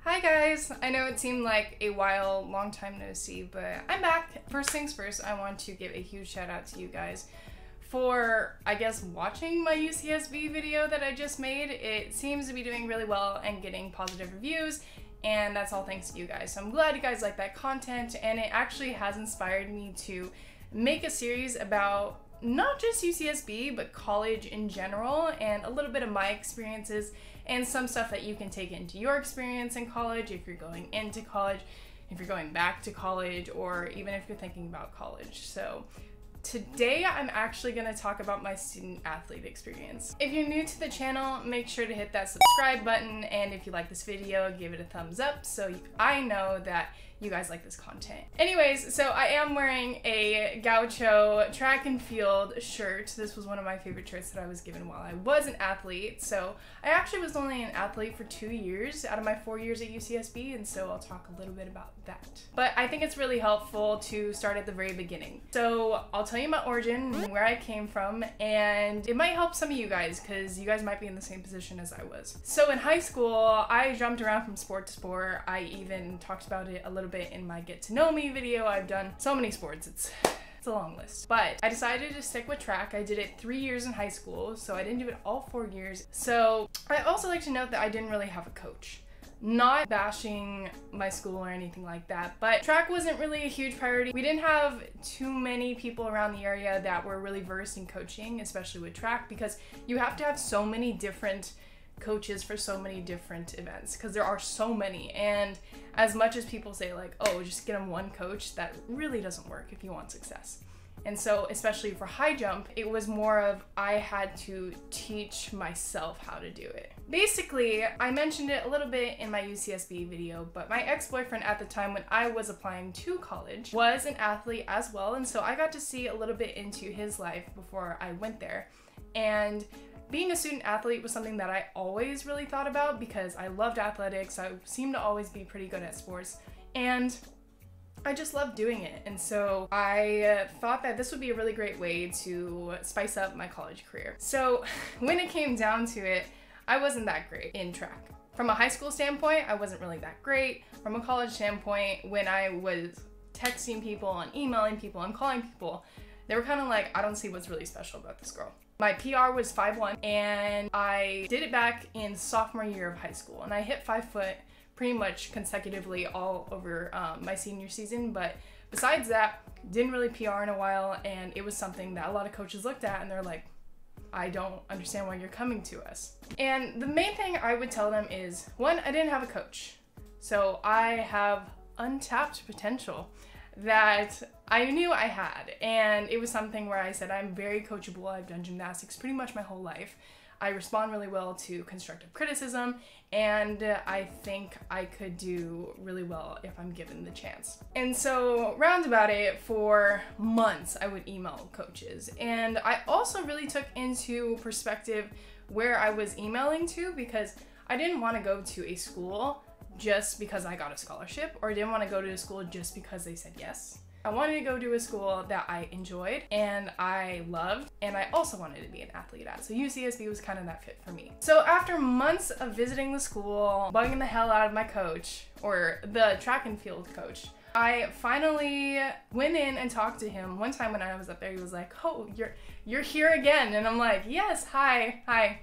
Hi guys! I know it seemed like a long time no see, but I'm back. First things first, I want to give a huge shout out to you guys for, I guess, watching my UCSB video that I just made. It seems to be doing really well and getting positive reviews, and that's all thanks to you guys. So I'm glad you guys like that content, and it actually has inspired me to make a series about not just UCSB, but college in general, and a little bit of my experiences and some stuff that you can take into your experience in college, if you're going into college, if you're going back to college, or even if you're thinking about college. So today I'm actually going to talk about my student athlete experience. If you're new to the channel, make sure to hit that subscribe button, and if you like this video, give it a thumbs up so I know that you guys like this content. Anyways, so I am wearing a Gaucho track and field shirt. This was one of my favorite shirts that I was given while I was an athlete. So I actually was only an athlete for 2 years out of my 4 years at UCSB, and so I'll talk a little bit about that. But I think it's really helpful to start at the very beginning. So I'll tell you my origin and where I came from, and it might help some of you guys because you guys might be in the same position as I was. So in high school, I jumped around from sport to sport. I even talked about it a little bit in my Get to Know Me video. I've done so many sports, it's a long list. But I decided to stick with track. I did it 3 years in high school, so I didn't do it all 4 years. So I also like to note that I didn't really have a coach. Not bashing my school or anything like that, but track wasn't really a huge priority. We didn't have too many people around the area that were really versed in coaching, especially with track, because you have to have so many different coaches for so many different events because there are so many, and as much as people say like, oh, just get them one coach, that really doesn't work if you want success. And so especially for high jump, it was more of I had to teach myself how to do it. Basically, I mentioned it a little bit in my UCSB video, but my ex-boyfriend at the time when I was applying to college was an athlete as well, and so I got to see a little bit into his life before I went there. And being a student athlete was something that I always really thought about because I loved athletics. I seemed to always be pretty good at sports, and I just loved doing it. And so I thought that this would be a really great way to spice up my college career. So when it came down to it, I wasn't that great in track. From a high school standpoint, I wasn't really that great. From a college standpoint, when I was texting people and emailing people and calling people, they were kind of like, I don't see what's really special about this girl. My PR was 5'1", and I did it back in sophomore year of high school, and I hit 5 foot pretty much consecutively all over my senior season. But besides that, didn't really PR in a while, and it was something that a lot of coaches looked at and they're like, I don't understand why you're coming to us. And the main thing I would tell them is, one, I didn't have a coach. So I have untapped potential that I knew I had, and it was something where I said I'm very coachable. I've done gymnastics pretty much my whole life. I respond really well to constructive criticism, and I think I could do really well if I'm given the chance. And so round about it, for months I would email coaches, and I also really took into perspective where I was emailing to, because I didn't want to go to a school just because I got a scholarship, or didn't want to go to a school just because they said yes. I wanted to go to a school that I enjoyed and I loved, and I also wanted to be an athlete at. So UCSB was kind of that fit for me. So after months of visiting the school, bugging the hell out of my coach, or the track and field coach, I finally went in and talked to him. One time when I was up there, he was like, oh, you're here again. And I'm like, yes, hi,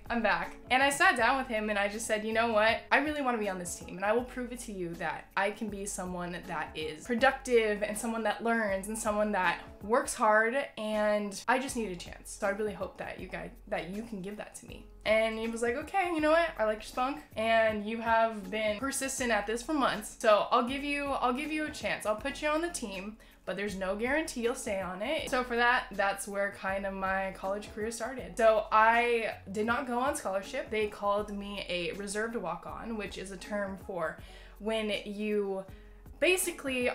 I'm back. And I sat down with him and I just said, you know what? I really want to be on this team, and I will prove it to you that I can be someone that is productive and someone that learns and someone that works hard, and I just need a chance. So I really hope that you can give that to me. And he was like, okay, you know what? I like your spunk, and you have been persistent at this for months. So I'll give you a chance. I'll put you on the team, but there's no guarantee you'll stay on it. So for that's where kind of my college career started. So I did not go on scholarship. They called me a reserved walk-on, which is a term for when you basically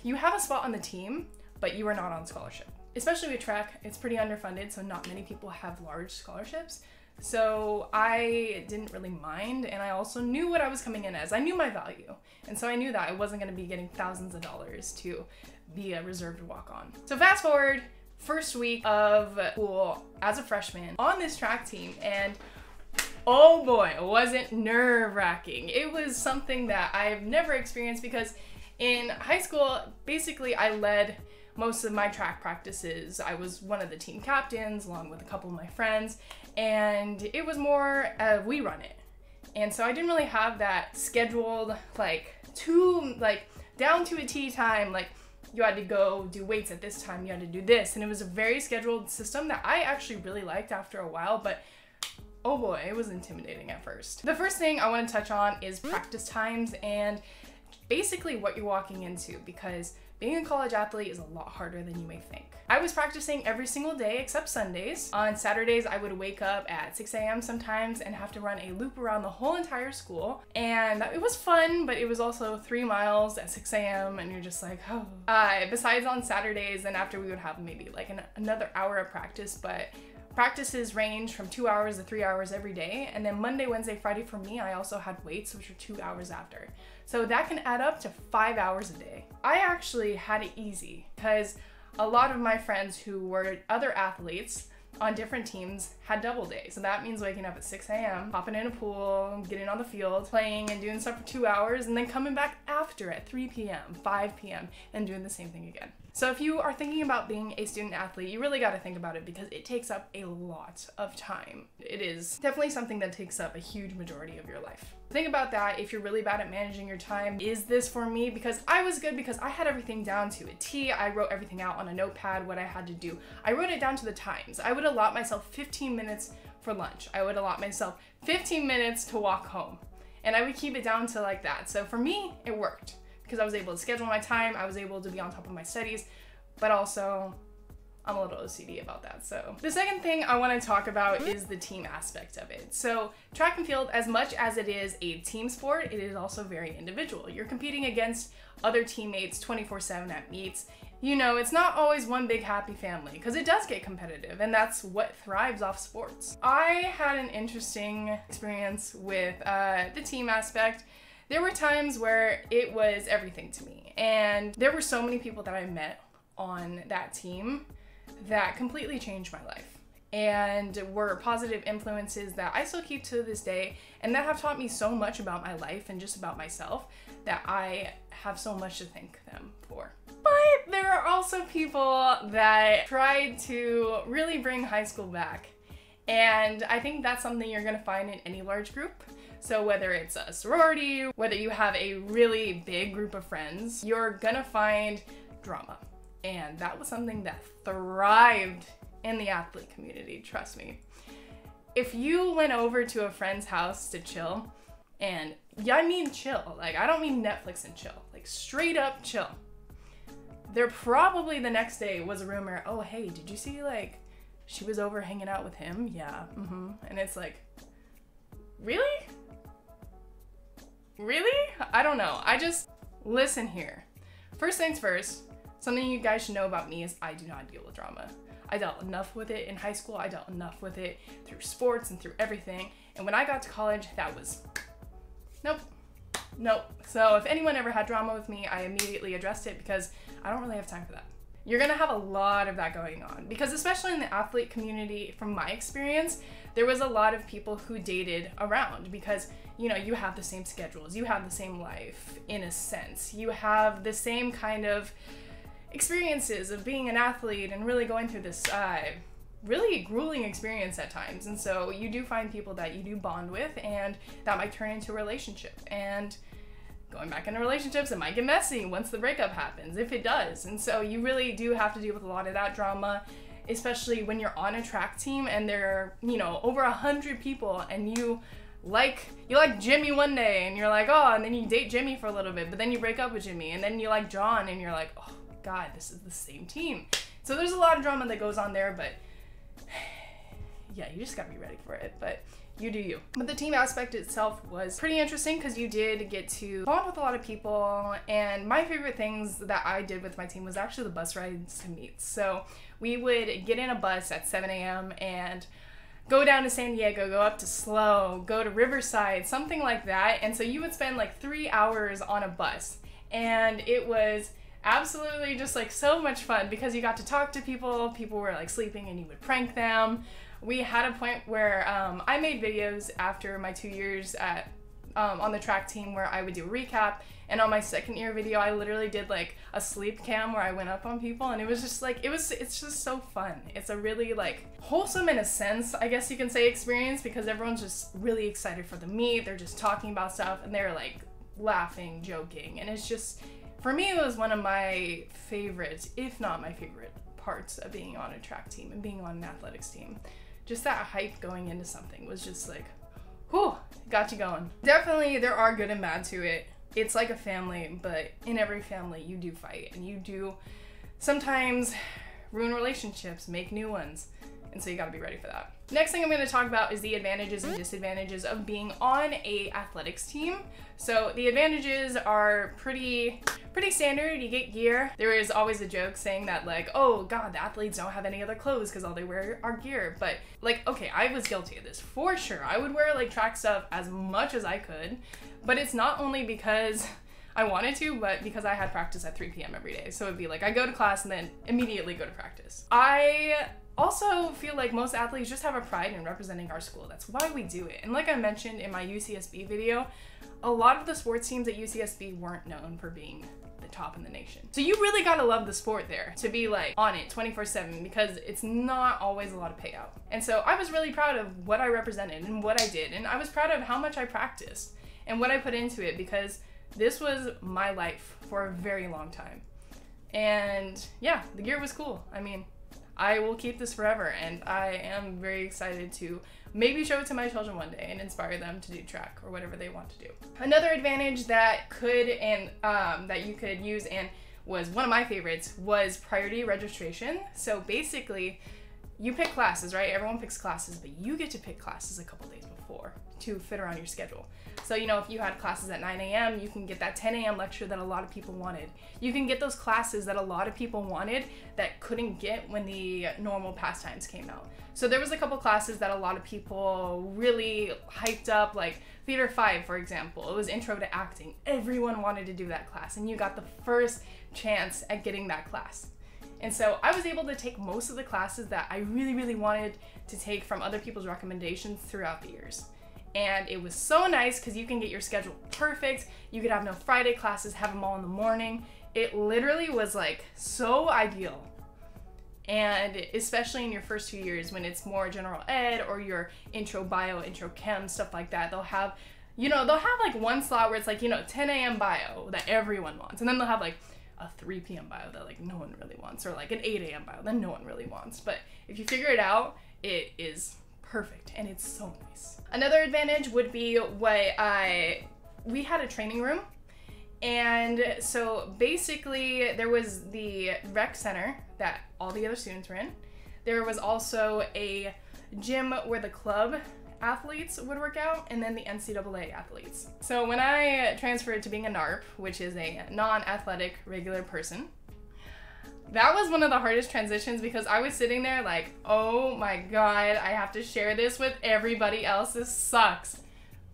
you have a spot on the team, but you are not on scholarship. Especially with track, it's pretty underfunded, so not many people have large scholarships. So I didn't really mind, and I also knew what I was coming in as. I knew my value, and so I knew that I wasn't going to be getting thousands of dollars to be a reserved walk-on. So fast forward, first week of school as a freshman on this track team, and Oh boy, was it nerve-wracking. It was something that I've never experienced because in high school, basically I led most of my track practices. I was one of the team captains along with a couple of my friends, and it was more we run it. And so I didn't really have that scheduled, down to a T time, like you had to go do weights at this time, you had to do this. And it was a very scheduled system that I actually really liked after a while, but oh boy, it was intimidating at first. The first thing I want to touch on is practice times and basically what you're walking into, because being a college athlete is a lot harder than you may think. I was practicing every single day except Sundays. On Saturdays, I would wake up at 6 a.m. sometimes and have to run a loop around the whole entire school. And it was fun, but it was also 3 miles at 6 a.m. and you're just like, oh. Besides on Saturdays, and after we would have maybe like another hour of practice, but practices range from 2 hours to 3 hours every day. And then Monday, Wednesday, Friday for me, I also had weights, which are 2 hours after. So that can add up to 5 hours a day. I actually had it easy because a lot of my friends who were other athletes on different teams had double days. So that means waking up at 6 a.m., hopping in a pool, getting on the field, playing and doing stuff for 2 hours, and then coming back after at 3 p.m., 5 p.m., and doing the same thing again. So if you are thinking about being a student athlete, you really got to think about it because it takes up a lot of time. It is definitely something that takes up a huge majority of your life. Think about that if you're really bad at managing your time. Is this for me? Because I was good because I had everything down to a T. I wrote everything out on a notepad, what I had to do. I wrote it down to the times. I would allot myself 15 minutes for lunch. I would allot myself 15 minutes to walk home. And I would keep it down to like that. So for me, it worked because I was able to schedule my time. I was able to be on top of my studies, but also I'm a little OCD about that. So the second thing I want to talk about is the team aspect of it. So track and field, as much as it is a team sport, it is also very individual. You're competing against other teammates 24/7 at meets. You know, it's not always one big happy family because it does get competitive, and that's what thrives off sports. I had an interesting experience with the team aspect. There were times where it was everything to me, and there were so many people that I met on that team that completely changed my life and were positive influences that I still keep to this day, and that have taught me so much about my life and just about myself that I have so much to thank them for. But there are also people that tried to really bring high school back, and I think that's something you're gonna find in any large group. So whether it's a sorority, whether you have a really big group of friends, you're gonna find drama. And that was something that thrived in the athlete community, trust me. If you went over to a friend's house to chill, and yeah, I mean chill, like I don't mean Netflix and chill, like straight up chill. There probably the next day was a rumor, oh hey, did you see like she was over hanging out with him? Yeah, And it's like, really? Really? I don't know. Listen here. First things first, something you guys should know about me is I do not deal with drama. I dealt enough with it in high school. I dealt enough with it through sports and through everything. And when I got to college, that was, nope. So if anyone ever had drama with me, I immediately addressed it because I don't really have time for that. You're gonna have a lot of that going on because especially in the athlete community, from my experience, there was a lot of people who dated around because, you know, you have the same schedules, you have the same life in a sense, you have the same kind of experiences of being an athlete and really going through this really grueling experience at times. And so you do find people that you do bond with, and that might turn into a relationship. And going back into relationships, it might get messy once the breakup happens, if it does. And so you really do have to deal with a lot of that drama, especially when you're on a track team and there are, you know, over 100 people, and you like Jimmy one day and you're like, oh, and then you date Jimmy for a little bit, but then you break up with Jimmy, and then you like John and you're like, oh God, this is the same team. So there's a lot of drama that goes on there, but yeah, you just gotta be ready for it, but you do you. But the team aspect itself was pretty interesting because you did get to bond with a lot of people, and my favorite things that I did with my team was actually the bus rides to meets. So we would get in a bus at 7 a.m. and go down to San Diego, go up to SLO, go to Riverside, something like that. And so you would spend like 3 hours on a bus, and it was absolutely just like so much fun because you got to talk to people. People were like sleeping and you would prank them, we had a point where I made videos after my 2 years at on the track team where I would do a recap, and on my second year video I literally did like a sleep cam where I went up on people, and it was just like it's just so fun. It's a really like wholesome, in a sense, I guess you can say, experience, because everyone's just really excited for the meet. They're just talking about stuff and they're like laughing, joking, and it's just, for me, it was one of my favorites, if not my favorite parts of being on a track team and being on an athletics team. Just that hype going into something was just like, whew, got you going. Definitely there are good and bad to it. It's like a family, but in every family you do fight, and you do sometimes ruin relationships, make new ones, and so you gotta be ready for that. Next thing I'm gonna talk about is the advantages and disadvantages of being on a athletics team. So the advantages are pretty standard. You get gear. There is always a joke saying that like, oh God, the athletes don't have any other clothes because all they wear are gear. But like, okay, I was guilty of this for sure. I would wear like track stuff as much as I could, but it's not only because I wanted to, but because I had practice at 3 p.m. every day. So it'd be like, I go to class and then immediately go to practice. I also feel like most athletes just have a pride in representing our school. That's why we do it. And like I mentioned in my UCSB video, a lot of the sports teams at UCSB weren't known for being the top in the nation. So you really gotta love the sport there to be like on it 24/7, because it's not always a lot of payout. And so I was really proud of what I represented and what I did. And I was proud of how much I practiced and what I put into it, because this was my life for a very long time. And yeah, the gear was cool. I mean, I will keep this forever, and I am very excited to maybe show it to my children one day and inspire them to do track or whatever they want to do. Another advantage that that you could use, and was one of my favorites, was priority registration. So basically, you pick classes, right? Everyone picks classes, but you get to pick classes a couple days before to fit around your schedule. So, you know, if you had classes at 9 a.m., you can get that 10 a.m. lecture that a lot of people wanted. You can get those classes that a lot of people wanted that couldn't get when the normal pastimes came out. So there was a couple classes that a lot of people really hyped up, like Theater 5, for example. It was Intro to Acting. Everyone wanted to do that class, and you got the first chance at getting that class. And so I was able to take most of the classes that I really, really wanted to take from other people's recommendations throughout the years. And it was so nice because you can get your schedule perfect. You could have no Friday classes, have them all in the morning. It literally was like so ideal. And especially in your first 2 years when it's more general ed or your intro bio, intro chem, stuff like that, they'll have, you know, they'll have like one slot where it's like, you know, 10 a.m. bio that everyone wants. And then they'll have like a 3 p.m. bio that like no one really wants, or like an 8 a.m. bio that no one really wants. But if you figure it out, it is perfect, and it's so nice. Another advantage would be we had a training room, and so basically there was the rec center that all the other students were in. There was also a gym where the club athletes would work out, and then the NCAA athletes. So when I transferred to being a NARP, which is a non-athletic regular person, that was one of the hardest transitions, because I was sitting there like, oh my God, I have to share this with everybody else. This sucks.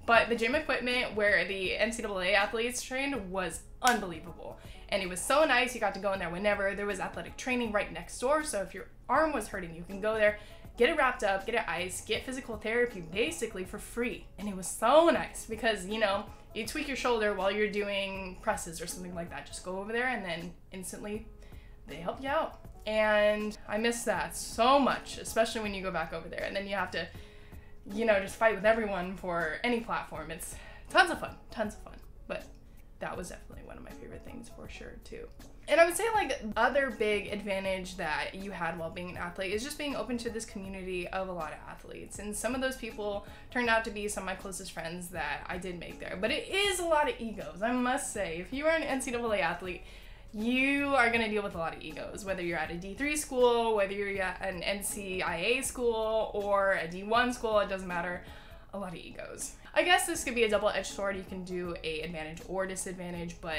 But the gym equipment where the NCAA athletes trained was unbelievable. And it was so nice. You got to go in there whenever. There was athletic training right next door. So if your arm was hurting, you can go there, get it wrapped up, get it iced, get physical therapy basically for free. And it was so nice because, you know, you tweak your shoulder while you're doing presses or something like that. Just go over there and then instantly they help you out. And I miss that so much, especially when you go back over there and then you have to, you know, just fight with everyone for any platform. It's tons of fun. But that was definitely one of my favorite things for sure too. And I would say like other big advantage that you had while being an athlete is just being open to this community of a lot of athletes. And some of those people turned out to be some of my closest friends that I did make there. But it is a lot of egos, I must say. If you are an NCAA athlete, you are going to deal with a lot of egos, whether you're at a D3 school, whether you're at an NCIA school or a D1 school, it doesn't matter. A lot of egos. I guess this could be a double-edged sword. You can do a advantage or disadvantage, but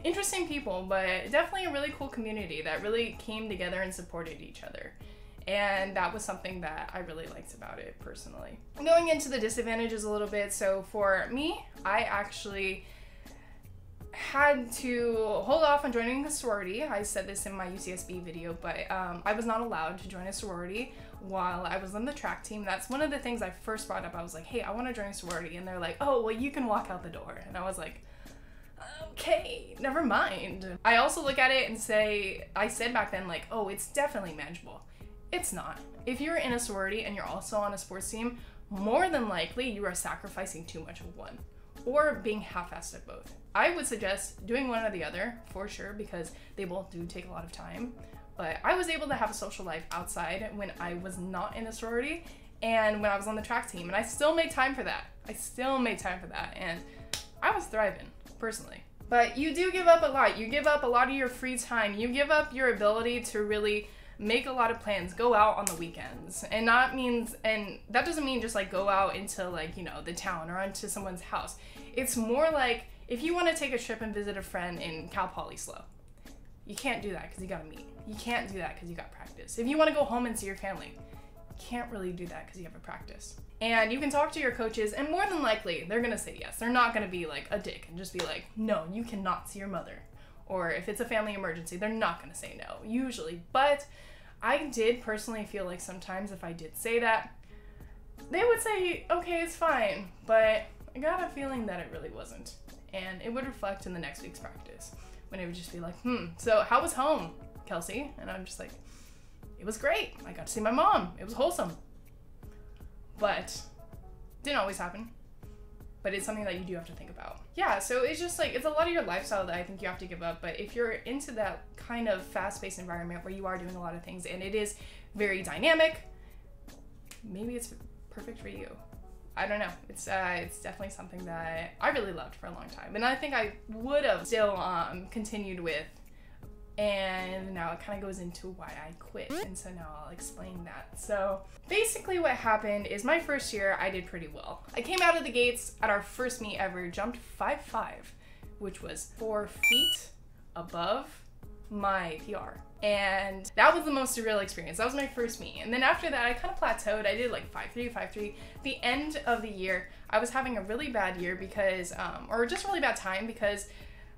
interesting people, but definitely a really cool community that really came together and supported each other. And that was something that I really liked about it personally. Going into the disadvantages a little bit, so for me, I actually had to hold off on joining a sorority. I said this in my UCSB video, but I was not allowed to join a sorority while I was on the track team. That's one of the things I first brought up. I was like, hey, I want to join a sorority. And they're like, oh, well, you can walk out the door. And I was like, okay, never mind. I also look at it and say, I said back then, like, oh, it's definitely manageable. It's not. If you're in a sorority and you're also on a sports team, more than likely you are sacrificing too much of one or being half-assed at both. I would suggest doing one or the other for sure, because they both do take a lot of time. But I was able to have a social life outside when I was not in a sorority and when I was on the track team, and I still made time for that. And I was thriving, personally. But you do give up a lot. You give up a lot of your free time. You give up your ability to really make a lot of plans, go out on the weekends. And that doesn't mean just like go out into like, you know, the town or onto someone's house. It's more like if you want to take a trip and visit a friend in Cal Poly SLO, you can't do that because you gotta meet. You can't do that because you got practice. If you want to go home and see your family, you can't really do that because you have a practice. And you can talk to your coaches, and more than likely, they're gonna say yes. They're not gonna be like a dick and just be like, no, you cannot see your mother. Or if it's a family emergency, they're not gonna say no, usually. But I did personally feel like sometimes if I did say that, they would say, okay, it's fine. But I got a feeling that it really wasn't. And it would reflect in the next week's practice, when it would just be like, so how was home, Kelsey? And I'm just like, it was great. I got to see my mom. It was wholesome. But didn't always happen. But it's something that you do have to think about. Yeah, so it's just like, it's a lot of your lifestyle that I think you have to give up. But if you're into that kind of fast-paced environment where you are doing a lot of things and it is very dynamic, maybe it's perfect for you. I don't know. It's definitely something that I really loved for a long time. And I think I would have still continued with. And now it kind of goes into why I quit. And so now I'll explain that. So basically what happened is my first year, I did pretty well. I came out of the gates at our first meet ever, jumped 5'5", which was 4 feet above my PR. And that was the most surreal experience. That was my first meet. And then after that, I kind of plateaued. I did like 5'3", 5'3". The end of the year, I was having a really bad year because, or just really bad time because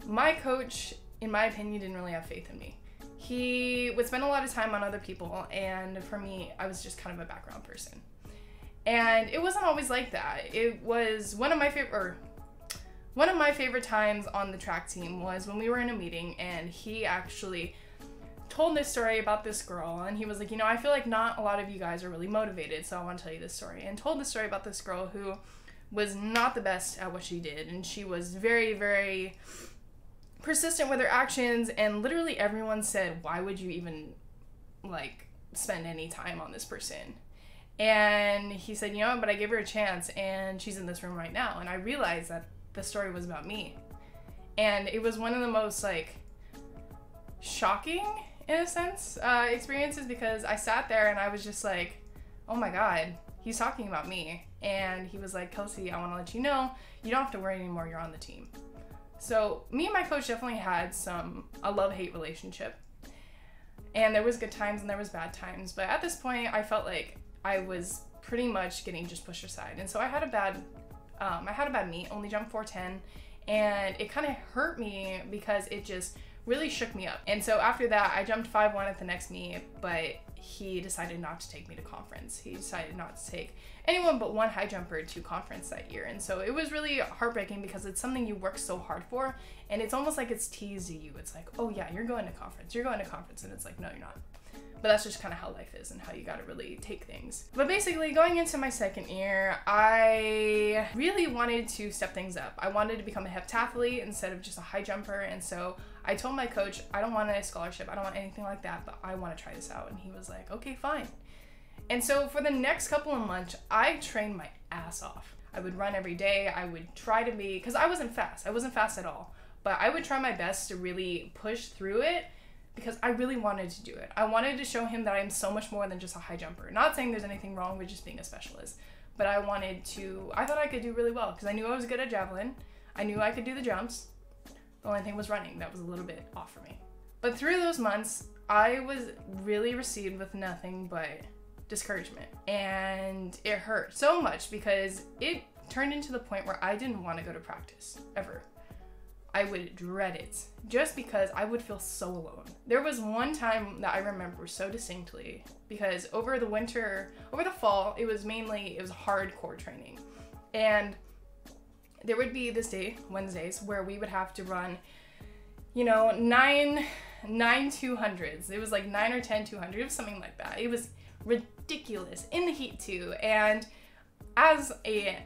my coach, in my opinion, didn't really have faith in me. He would spend a lot of time on other people, and for me, I was just kind of a background person. And it wasn't always like that. It was one of my favorite times on the track team was when we were in a meeting, and he actually told this story about this girl, and he was like, you know, I feel like not a lot of you guys are really motivated, so I want to tell you this story. And told the story about this girl who was not the best at what she did, and she was very, very persistent with her actions, and literally everyone said, why would you even like spend any time on this person? And he said, you know what, but I gave her a chance, and she's in this room right now. And I realized that the story was about me, and it was one of the most like shocking, in a sense, experiences, because I sat there and I was just like, oh my god, he's talking about me. And he was like, Kelsey, I want to let you know, you don't have to worry anymore, you're on the team. So me and my coach definitely had a love-hate relationship. And there was good times and there was bad times. But at this point, I felt like I was pretty much getting just pushed aside. And so I had a bad meet, only jumped 410. And it kind of hurt me because it just really shook me up. And so after that, I jumped 5'1" at the next meet, but he decided not to take me to conference. He decided not to take anyone but one high jumper to conference that year. And so it was really heartbreaking because it's something you work so hard for, and it's almost like it's teased to you. It's like, oh yeah, you're going to conference. And it's like, no, you're not. But that's just kind of how life is and how you gotta really take things. But basically, going into my second year, I really wanted to step things up. I wanted to become a heptathlete instead of just a high jumper. And so I told my coach, I don't want a scholarship, I don't want anything like that, but I want to try this out. And he was like, okay, fine. And so for the next couple of months, I trained my ass off. I would run every day. I would try to be, because I wasn't fast at all, but I would try my best to really push through it, because I really wanted to do it. I wanted to show him that I'm so much more than just a high jumper. Not saying there's anything wrong with just being a specialist, but I thought I could do really well, because I knew I was good at javelin. I knew I could do the jumps. The only thing was running. That was a little bit off for me. But through those months, I was really received with nothing but discouragement. And it hurt so much because it turned into the point where I didn't want to go to practice, ever. I would dread it just because I would feel so alone. There was one time that I remember so distinctly because over the fall, it was hardcore training. And there would be this day, Wednesdays, where we would have to run, you know, nine 200s. It was like 9 or 10 200s, it was something like that. It was ridiculous in the heat too. And as a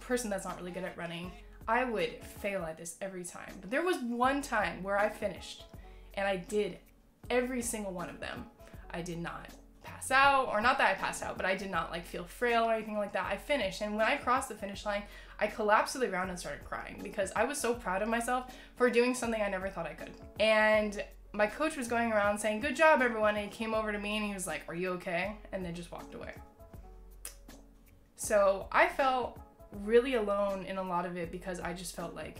person that's not really good at running, I would fail at this every time. But there was one time where I finished and I did every single one of them. I did not pass out, or not that I passed out, but I did not like feel frail or anything like that. I finished, and when I crossed the finish line, I collapsed to the ground and started crying because I was so proud of myself for doing something I never thought I could. And my coach was going around saying, "Good job, everyone," and he came over to me and he was like, "Are you okay?" And then just walked away. So I felt really alone in a lot of it because I just felt like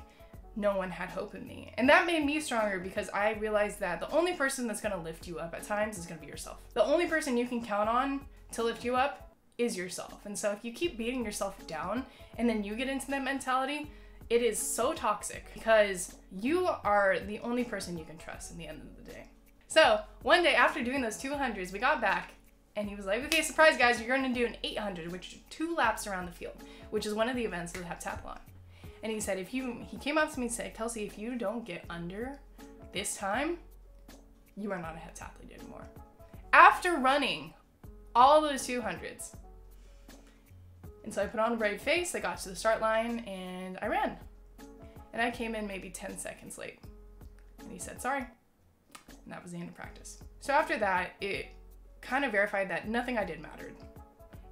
no one had hope in me. And that made me stronger because I realized that the only person that's gonna lift you up at times is gonna be yourself. The only person you can count on to lift you up is yourself. And so if you keep beating yourself down and then you get into that mentality, it is so toxic because you are the only person you can trust in the end of the day. So one day after doing those 200s, we got back and he was like, "Okay, surprise guys, you're gonna do an 800, which is 2 laps around the field, which is one of the events that have heptathlon." And he said, he came up to me and said, "Kelsey, if you don't get under this time, you are not a heptathlete anymore." After running all those 200s. And so I put on a brave face, I got to the start line, and I ran. And I came in maybe 10 seconds late. And he said, "Sorry." And that was the end of practice. So after that, it kind of verified that nothing I did mattered.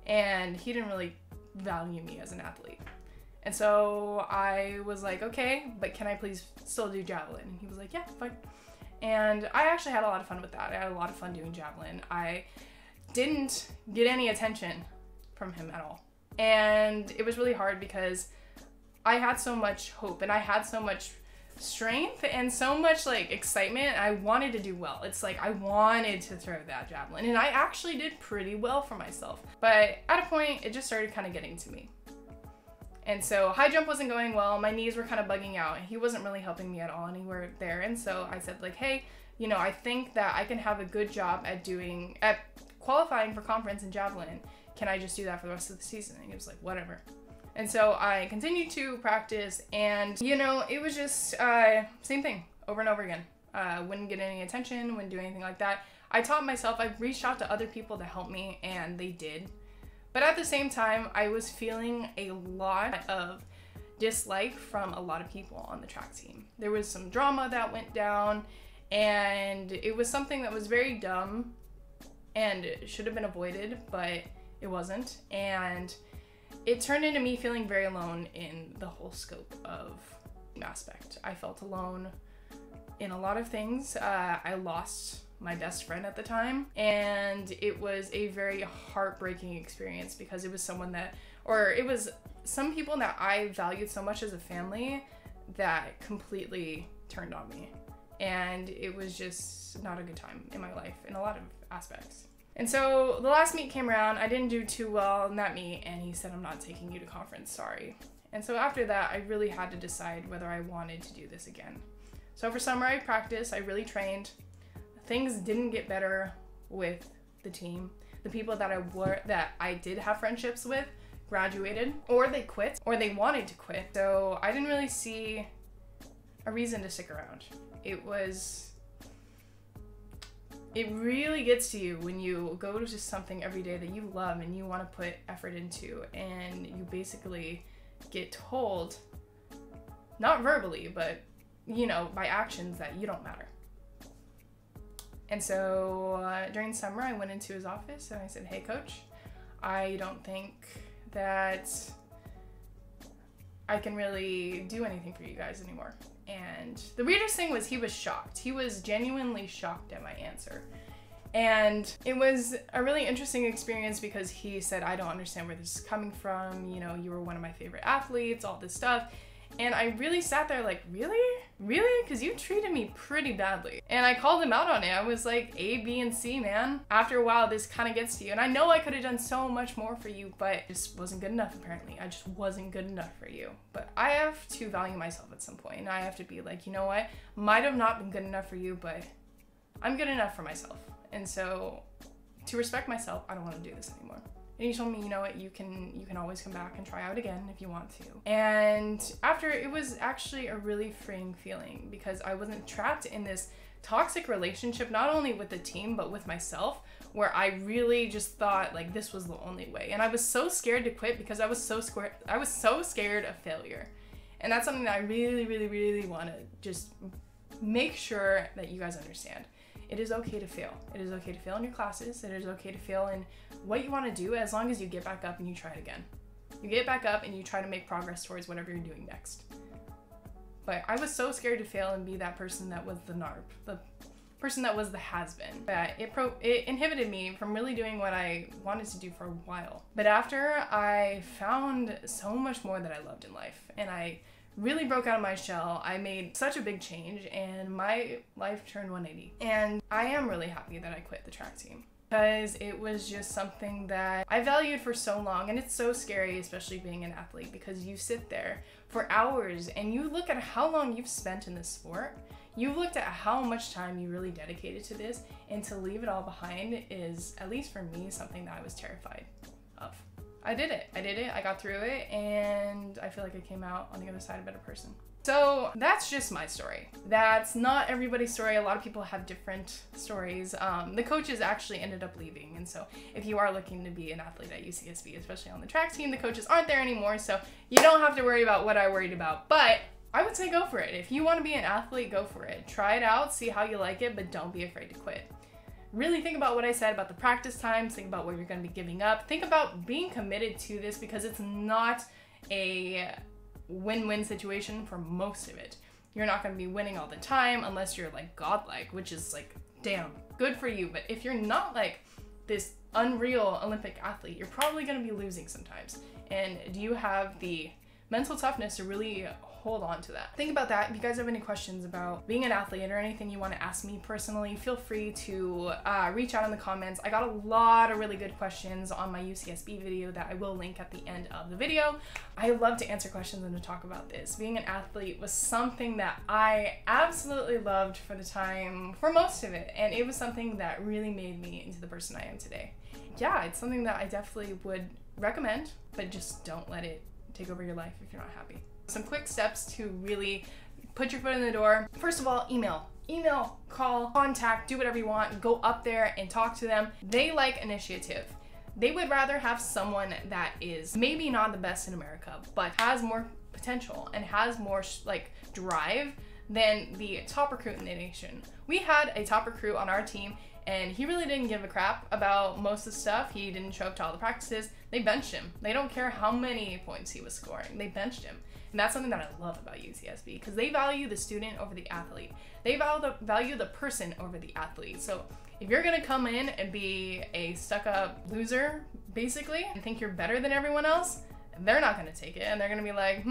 And he didn't really value me as an athlete. And so I was like, "Okay, but can I please still do javelin?" And he was like, "Yeah, fine." And I actually had a lot of fun with that. I had a lot of fun doing javelin. I didn't get any attention from him at all. And it was really hard because I had so much hope and I had so much strength and so much like excitement. I wanted to do well. It's like I wanted to throw that javelin, and I actually did pretty well for myself. But at a point, it just started kind of getting to me. And so high jump wasn't going well. My knees were kind of bugging out and he wasn't really helping me at all anywhere there. And so I said like, "Hey, you know, I think that I can have a good job at qualifying for conference in javelin. Can I just do that for the rest of the season?" And he was like, "Whatever." And so I continued to practice, and you know, it was just same thing over and over again. Wouldn't get any attention, wouldn't do anything like that. I taught myself, I reached out to other people to help me, and they did. But at the same time, I was feeling a lot of dislike from a lot of people on the track team. There was some drama that went down, and it was something that was very dumb and should have been avoided, but it wasn't. And it turned into me feeling very alone in the whole scope of aspect. I felt alone in a lot of things. I lost my best friend at the time, and it was a very heartbreaking experience because it was it was some people that I valued so much as a family that completely turned on me. And it was just not a good time in my life in a lot of aspects. And so the last meet came around, I didn't do too well in that meet, and he said, "I'm not taking you to conference, sorry." And so after that, I really had to decide whether I wanted to do this again. So for summer, I practiced, I really trained. Things didn't get better with the team. The people that I did have friendships with graduated, or they quit, or they wanted to quit. So I didn't really see a reason to stick around. It really gets to you when you go to something every day that you love and you want to put effort into, and you basically get told, not verbally, but you know, by actions, that you don't matter. And so during summer, I went into his office and I said, "Hey coach, I don't think that I can really do anything for you guys anymore." And the weirdest thing was he was shocked. He was genuinely shocked at my answer. And it was a really interesting experience because he said, "I don't understand where this is coming from. You know, you were one of my favorite athletes, all this stuff." And I really sat there like, really? really? Because you treated me pretty badly. And I called him out on it. I was like, A, B, and C, man. After a while, this kind of gets to you. And I know I could have done so much more for you, but it just wasn't good enough, apparently. I just wasn't good enough for you. But I have to value myself at some point. And I have to be like, you know what? Might have not been good enough for you, but I'm good enough for myself. And so to respect myself, I don't want to do this anymore. And he told me, you know what, you can always come back and try out again if you want to. And after, it was actually a really freeing feeling because I wasn't trapped in this toxic relationship, not only with the team, but with myself, where I really just thought like this was the only way. And I was so scared to quit because I was so scared of failure. And that's something that I really, really, really want to just make sure that you guys understand. It is okay to fail. It is okay to fail in your classes. It is okay to fail in what you want to do as long as you get back up and you try it again. You get back up and you try to make progress towards whatever you're doing next. But I was so scared to fail and be that person that was the NARP, the person that was the has-been, that it inhibited me from really doing what I wanted to do for a while. But after I found so much more that I loved in life and I really broke out of my shell, I made such a big change and my life turned 180. And I am really happy that I quit the track team because it was just something that I valued for so long. And it's so scary, especially being an athlete, because you sit there for hours and you look at how long you've spent in this sport. You've looked at how much time you really dedicated to this, and to leave it all behind is, at least for me, something that I was terrified of. I did it, I got through it, and I feel like I came out on the other side a better person. So that's just my story. That's not everybody's story. A lot of people have different stories. The coaches actually ended up leaving, and so if you are looking to be an athlete at UCSB, especially on the track team, the coaches aren't there anymore, so you don't have to worry about what I worried about. But I would say go for it. If you want to be an athlete, go for it. Try it out, see how you like it, but don't be afraid to quit. Really think about what I said about the practice times, think about what you're going to be giving up, think about being committed to this, because it's not a win-win situation for most of it. You're not going to be winning all the time unless you're like godlike, which is like, damn, good for you. But if you're not like this unreal Olympic athlete, you're probably going to be losing sometimes. And do you have the mental toughness to really hold on to that? Think about that. If you guys have any questions about being an athlete or anything you want to ask me personally, feel free to reach out in the comments. I got a lot of really good questions on my UCSB video that I will link at the end of the video. I love to answer questions and to talk about this. Being an athlete was something that I absolutely loved for the time, for most of it, and it was something that really made me into the person I am today. Yeah, it's something that I definitely would recommend, but just don't let it take over your life if you're not happy. Some quick steps to really put your foot in the door. First of all, email, call, contact, do whatever you want. Go up there and talk to them. They like initiative. They would rather have someone that is maybe not the best in America, but has more potential and has more like drive than the top recruit in the nation. We had a top recruit on our team, and he really didn't give a crap about most of the stuff. He didn't show up to all the practices. They benched him. They don't care how many points he was scoring. They benched him. And that's something that I love about UCSB, because they value the student over the athlete. They value the person over the athlete. So if you're gonna come in and be a stuck-up loser, basically, and think you're better than everyone else, they're not gonna take it. And they're gonna be like,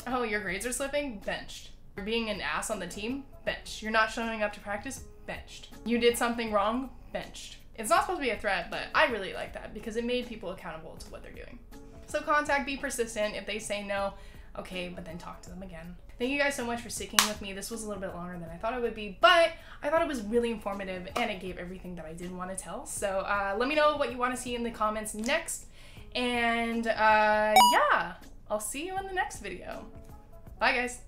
oh, your grades are slipping? Benched. You're being an ass on the team? Benched. You're not showing up to practice? Benched. You did something wrong? Benched. It's not supposed to be a threat, but I really like that because it made people accountable to what they're doing. So contact, be persistent. If they say no, okay, but then talk to them again. Thank you guys so much for sticking with me. This was a little bit longer than I thought it would be, but I thought it was really informative and it gave everything that I did want to tell. So let me know what you want to see in the comments next. And yeah, I'll see you in the next video. Bye guys.